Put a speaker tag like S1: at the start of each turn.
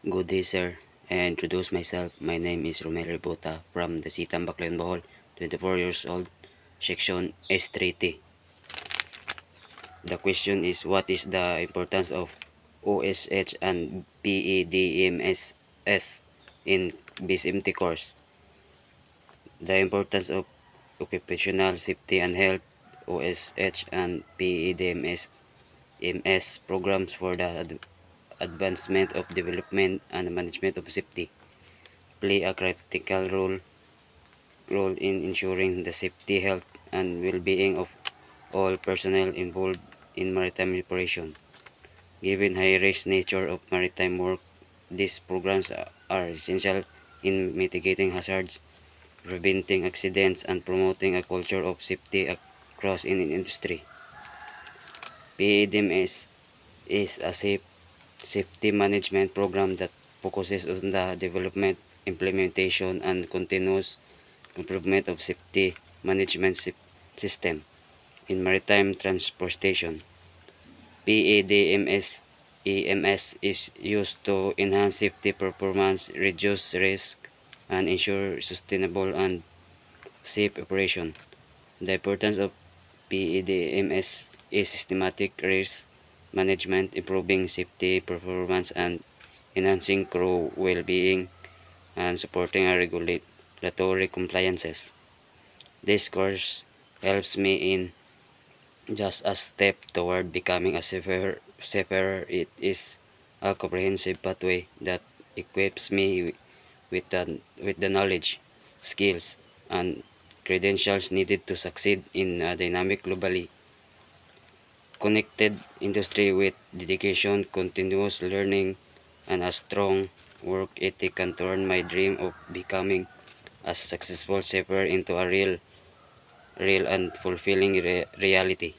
S1: Good day, sir. I introduce myself. My name is Romel Rebota from the Sitan Baclayon, Bohol, 24 years old, section S3T. The question is, what is the importance of OSH and PEDMSS in BSMT course? The importance of occupational safety and health, OSH and PEDMS programs for the advancement of development and management of safety play a critical role in ensuring the safety, health, and well-being of all personnel involved in maritime operation. Given high-risk nature of maritime work, these programs are essential in mitigating hazards, preventing accidents, and promoting a culture of safety across in industry. PEDMS is a safety management program that focuses on the development, implementation, and continuous improvement of safety management system in maritime transportation. PEDMS EMS is used to enhance safety performance, reduce risk, and ensure sustainable and safe operation. The importance of PEDMS is systematic risk management, improving safety performance, and enhancing crew well-being, and supporting our regulatory compliances. This course helps me in just a step toward becoming a safer. It is a comprehensive pathway that equips me with the knowledge, skills, and credentials needed to succeed in a dynamic, globally connected industry. With dedication, continuous learning, and a strong work ethic, can turn my dream of becoming a successful safer into a real and fulfilling reality.